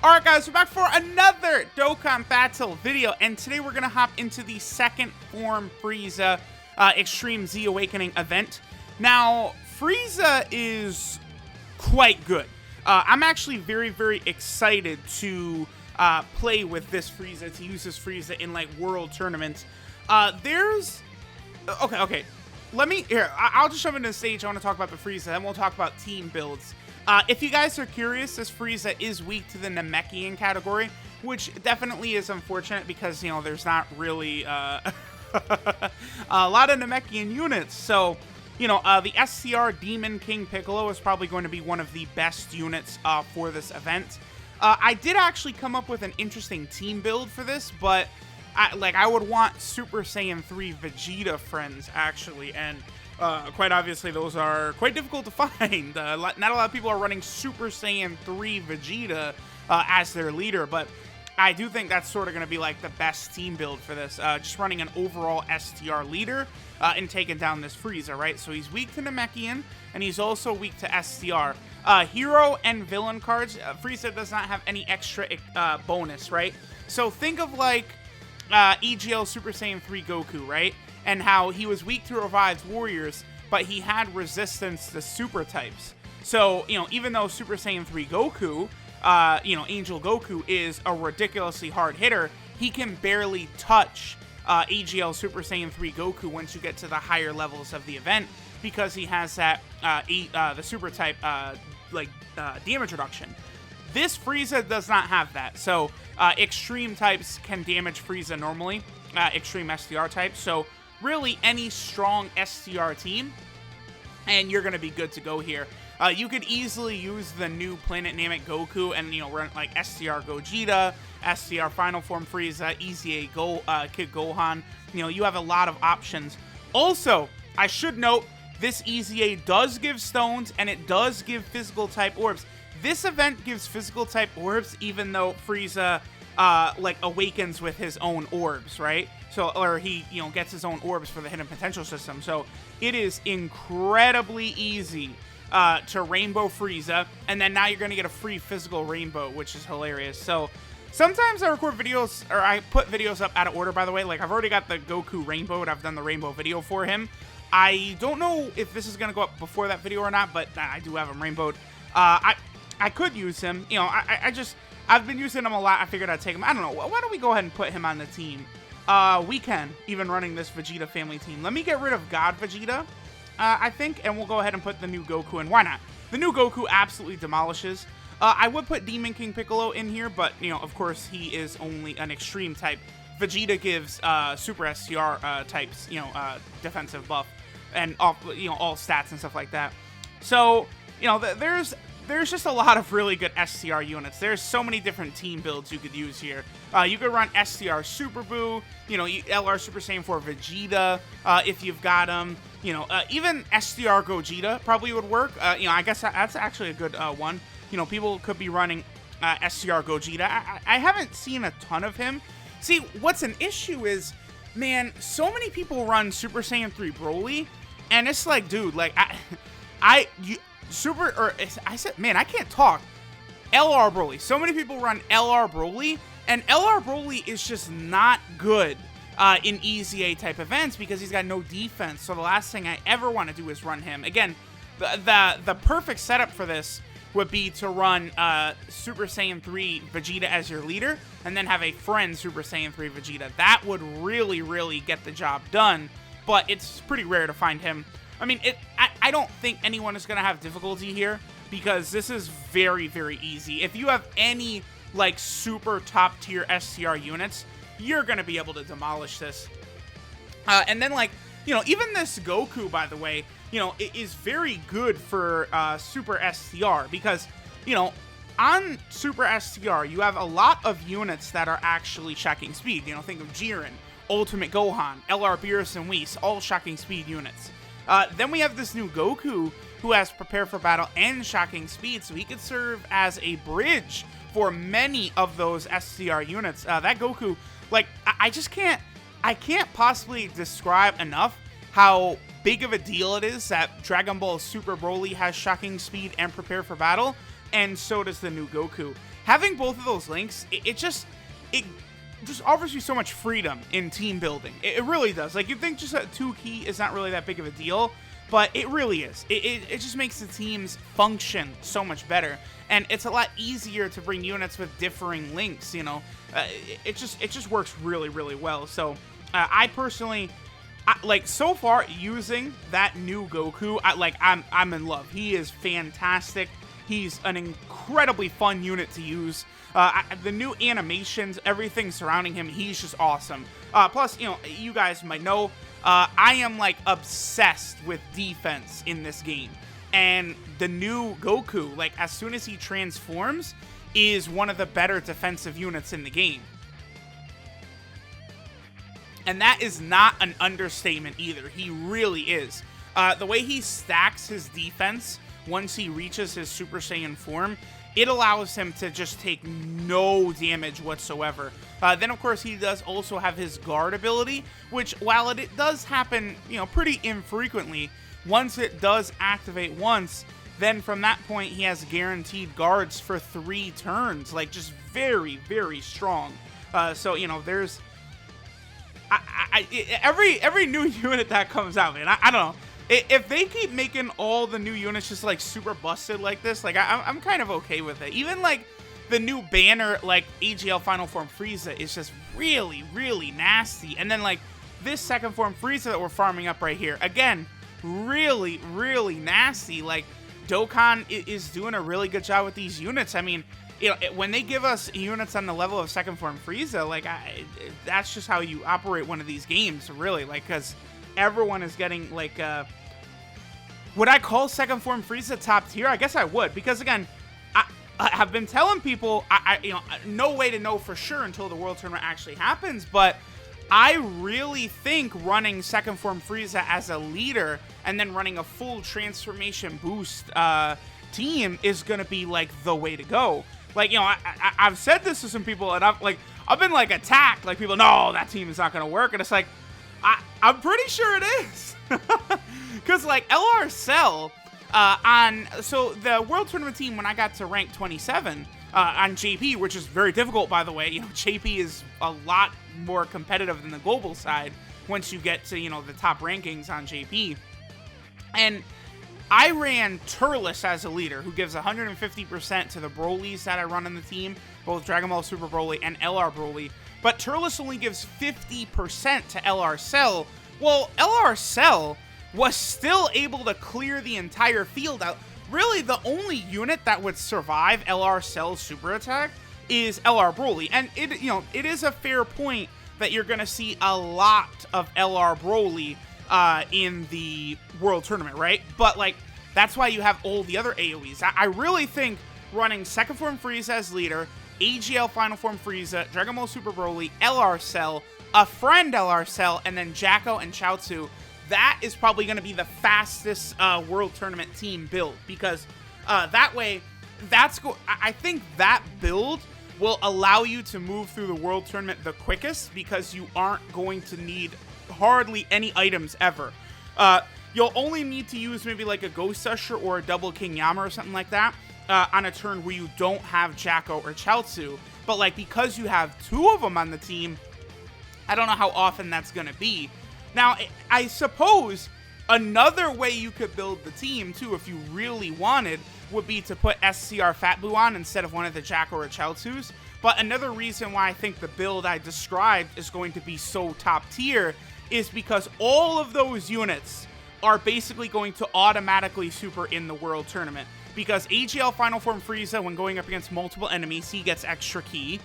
Alright guys, we're back for another Dokkan Battle video, and today we're going to hop into the second form Frieza Extreme Z Awakening event. Now, Frieza is quite good. I'm actually very excited to play with this Frieza, to use this Frieza in like world tournaments. Okay. I'll just jump into the stage. I want to talk about the Frieza, then we'll talk about team builds. If you guys are curious, this Frieza is weak to the Namekian category, which definitely is unfortunate because, you know, there's not really a lot of Namekian units. So, you know, the SCR Demon King Piccolo is probably going to be one of the best units for this event. I did actually come up with an interesting team build for this, but I would want Super Saiyan 3 Vegeta friends, actually, and quite obviously, those are quite difficult to find. Not a lot of people are running Super Saiyan 3 Vegeta as their leader, but I do think that's sort of going to be like the best team build for this. Just running an overall STR leader and taking down this Frieza, right? So he's weak to Namekian, and he's also weak to STR. Hero and villain cards, Frieza does not have any extra bonus, right? So think of like EGL Super Saiyan 3 Goku, right? And how he was weak to Revived Warriors, but he had resistance to super types. So, you know, even though Super Saiyan 3 Goku, you know, Angel Goku is a ridiculously hard hitter, he can barely touch AGL Super Saiyan 3 Goku once you get to the higher levels of the event, because he has that, the super type, damage reduction. This Frieza does not have that, so extreme types can damage Frieza normally, extreme STR types, so really any strong STR team, and you're going to be good to go here. You could easily use the new Planet Namek Goku and, you know, run like STR Gogeta, STR Final Form Frieza, EZA Kid Gohan. You know, you have a lot of options. Also, I should note, this EZA does give stones, and it does give physical type orbs. This event gives physical type orbs, even though Frieza awakens with his own orbs, right? So, or he, you know, gets his own orbs for the hidden potential system. So it is incredibly easy to Rainbow Frieza, and then now you're going to get a free physical Rainbow, which is hilarious. So sometimes I record videos, or I put videos up out of order, by the way. Like, I've already got the Goku Rainbow, and I've done the Rainbow video for him. I don't know if this is going to go up before that video or not, but I do have him Rainbowed. I could use him. You know, I've been using him a lot. I figured I'd take him. I don't know. Why don't we go ahead and put him on the team? We can, even running this Vegeta family team. Let me get rid of God Vegeta, I think, and we'll go ahead and put the new Goku in. Why not? The new Goku absolutely demolishes. I would put Demon King Piccolo in here, but, you know, of course, he is only an extreme type. Vegeta gives Super STR types, you know, defensive buff, and all, you know, all stats and stuff like that. So, you know, there's just a lot of really good STR units. There's so many different team builds you could use here. You could run STR Super Buu, you know, LR Super Saiyan 4 Vegeta, if you've got them. You know, even STR Gogeta probably would work. You know, I guess that's actually a good one. You know, people could be running STR Gogeta. I haven't seen a ton of him. See, what's an issue is, man, so many people run Super Saiyan 3 Broly, and it's like, dude, like, I said, man, I can't talk. LR Broly. So many people run LR Broly, and LR Broly is just not good in EZA type events because he's got no defense. So the last thing I ever want to do is run him. Again, the perfect setup for this would be to run Super Saiyan 3 Vegeta as your leader, and then have a friend Super Saiyan 3 Vegeta. That would really get the job done, but it's pretty rare to find him. I mean, I don't think anyone is going to have difficulty here, because this is very easy. If you have any, like, super top-tier STR units, you're going to be able to demolish this. And then, like, you know, even this Goku, by the way, you know, it is very good for Super STR, because, you know, on Super STR, you have a lot of units that are actually shocking speed. You know, think of Jiren, Ultimate Gohan, LR Beerus, and Whis, all shocking speed units. Then we have this new Goku, who has Prepare for Battle and Shocking Speed, so he could serve as a bridge for many of those SCR units. That Goku, like, I can't possibly describe enough how big of a deal it is that Dragon Ball Super Broly has Shocking Speed and Prepare for Battle, and so does the new Goku. having both of those links, it just offers you so much freedom in team building. It really does. Like, you think just a 2 key is not really that big of a deal, but it really is. It just makes the teams function so much better, and it's a lot easier to bring units with differing links. You know, it just works really, really well. So I personally, like, so far using that new Goku, I'm in love. He is fantastic. He's an incredibly fun unit to use. The new animations, everything surrounding him, he's just awesome. Plus, you know, you guys might know, I am, like, obsessed with defense in this game. And the new Goku, like, as soon as he transforms, is one of the better defensive units in the game. And that is not an understatement either. He really is. The way he stacks his defense once he reaches his Super Saiyan form, it allows him to just take no damage whatsoever. Then, of course, he does also have his guard ability, which, while it does happen, you know, pretty infrequently, once it does activate once, then from that point, he has guaranteed guards for 3 turns. Like, just very, very strong. So, you know, there's... every new unit that comes out, man, I don't know. If they keep making all the new units just, like, super busted like this, like, I'm kind of okay with it. Even, like, the new banner, like, AGL Final Form Frieza is just really, really nasty. And then, like, this second form Frieza that we're farming up right here, again, really, really nasty. Like, Dokkan is doing a really good job with these units. I mean, you know, when they give us units on the level of second form Frieza, like, that's just how you operate one of these games, really. Like, because everyone is getting, like, would I call second form Frieza top tier? I guess I would, because, again, I have been telling people, you know, no way to know for sure until the World Tournament actually happens, but I really think running second form Frieza as a leader and then running a full transformation boost team is going to be, like, the way to go. Like, you know, I've said this to some people, and I've been, like, attacked. Like, people, no, that team is not going to work. And it's like, I'm pretty sure it is. Because, like, LR Cell, so the World Tournament team, when I got to rank 27 on JP, which is very difficult, by the way, you know, JP is a lot more competitive than the global side once you get to, you know, the top rankings on JP. And I ran Turles as a leader, who gives 150% to the Brolys that I run on the team, both Dragon Ball Super Broly and LR Broly. But Turles only gives 50% to LR Cell. Well, LR Cell was still able to clear the entire field out. Really, the only unit that would survive LR Cell's super attack is LR Broly. And it, you know, it is a fair point that you're going to see a lot of LR Broly in the World Tournament, right? But, like, that's why you have all the other AoEs. I really think running second form Frieza as leader, AGL Final Form Frieza, Dragon Ball Super Broly, LR Cell, a friend LR Cell, and then Jacko and Chaozu, that is probably going to be the fastest World Tournament team build, because that way, I think that build will allow you to move through the World Tournament the quickest, because you aren't going to need hardly any items ever. You'll only need to use maybe like a Ghost Usher or a double King Yama or something like that on a turn where you don't have Jacko or Chaozu. But, like, because you have 2 of them on the team, I don't know how often that's going to be. Now, I suppose another way you could build the team, too, if you really wanted, would be to put SCR Fat Blue on instead of one of the Jacko or Chaozus. But another reason why I think the build I described is going to be so top tier is because all of those units are basically going to automatically super in the World Tournament. Because AGL Final Form Frieza, when going up against multiple enemies, he gets extra ki.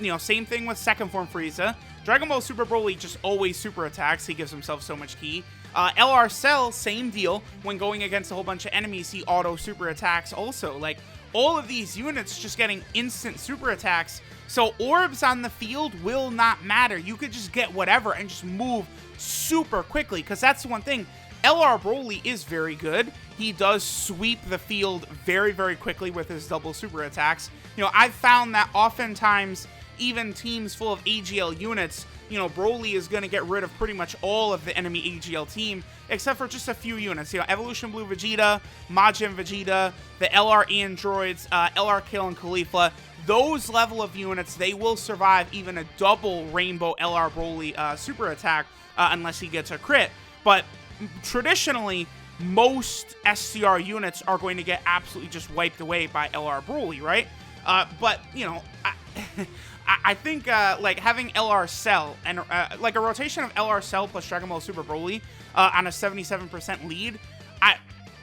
You know, same thing with second form Frieza. Dragon Ball Super Broly just always super attacks. He gives himself so much ki. LR Cell, same deal. When going against a whole bunch of enemies, he auto super attacks also. Like, all of these units just getting instant super attacks. So orbs on the field will not matter. You could just get whatever and just move super quickly. Because that's the one thing. LR Broly is very good. He does sweep the field very, very quickly with his double super attacks. You know, I've found that oftentimes, even teams full of AGL units, you know, Broly is going to get rid of pretty much all of the enemy AGL team, except for just a few units. You know, Evolution Blue Vegeta, Majin Vegeta, the LR Androids, LR Kill and Caulifla. those level of units, they will survive even a double Rainbow LR Broly super attack unless he gets a crit. But traditionally, most SCR units are going to get absolutely just wiped away by LR Broly, right? But, you know, I think, like, having LR Cell and, like, a rotation of LR Cell plus Dragon Ball Super Broly on a 77% lead,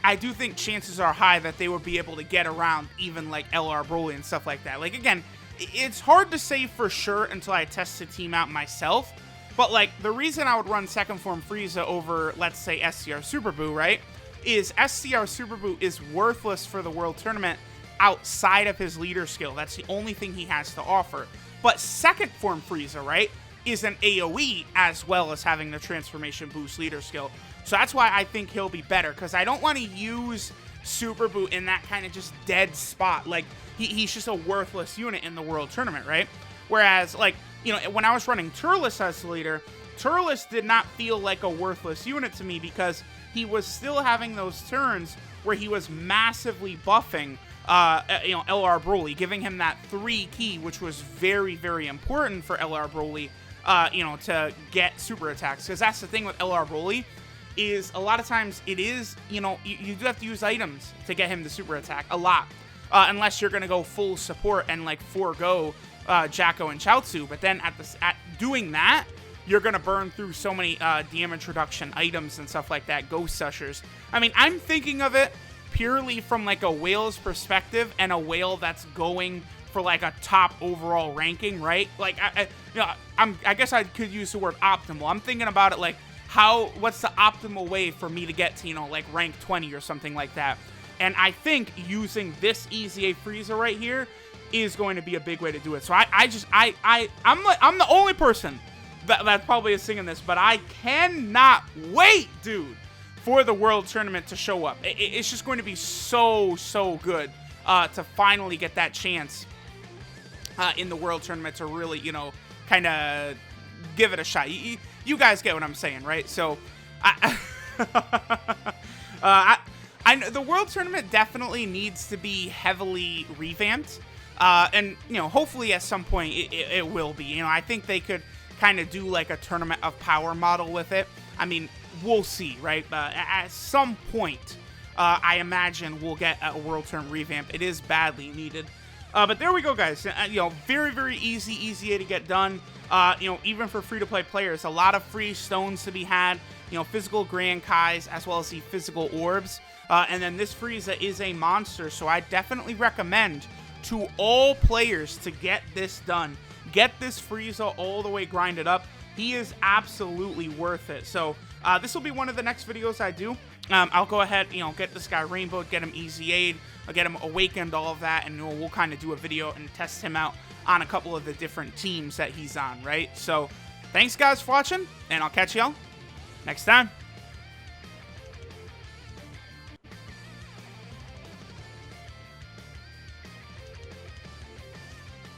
I do think chances are high that they would be able to get around even, like, LR Broly and stuff like that. Like, again, it's hard to say for sure until I test the team out myself, but, like, the reason I would run second form Frieza over, let's say, SCR Super Buu, right, is SCR Super Buu is worthless for the World Tournament outside of his leader skill. That's the only thing he has to offer. But second form Frieza, right, is an AoE as well as having the transformation boost leader skill. So that's why I think he'll be better, because I don't want to use Super Buu in that kind of just dead spot. Like, he's just a worthless unit in the World Tournament, right? Whereas, like, you know, when I was running Turles as the leader, Turles did not feel like a worthless unit to me because he was still having those turns where he was massively buffing, you know, LR Broly, giving him that 3 key, which was very, very important for LR Broly, you know, to get super attacks. Because that's the thing with LR Broly, is a lot of times it is, you know, you do have to use items to get him the super attack a lot, unless you're going to go full support and, like, forego Jacko and Chaozu. But then at doing that, you're going to burn through so many damage reduction items and stuff like that, Ghost Ushers. I mean, I'm thinking of it purely from, like, a whale's perspective, and a whale that's going for, like, a top overall ranking, right? Like, you know, I guess I could use the word optimal. I'm thinking about it like, what's the optimal way for me to get to, you know, like, rank 20 or something like that. And I think using this Easy A Frieza right here is going to be a big way to do it. So I'm the only person that probably is singing this, but I cannot wait, dude, for the World Tournament to show up. It's just going to be so good to finally get that chance in the World Tournament to really, you know, kind of give it a shot. You guys get what I'm saying, right? So, the World Tournament definitely needs to be heavily revamped, and, you know, hopefully at some point it will be. You know, I think they could kind of do, like, a Tournament of Power model with it. I mean, we'll see, right? At some point, I imagine we'll get a World Tournament revamp. It is badly needed. But there we go, guys. You know, very easy to get done. You know, even for free-to-play players, a lot of free stones to be had. You know, physical Grand Kais as well as the physical orbs. And then this Frieza is a monster, so I definitely recommend to all players to get this done. Get this Frieza all the way grinded up. He is absolutely worth it. So this will be one of the next videos I do. I'll go ahead, you know, get this guy Rainbow, get him Easy Aid, get him Awakened, all of that, and we'll kind of do a video and test him out on a couple of the different teams that he's on, right? So thanks, guys, for watching, and I'll catch y'all next time.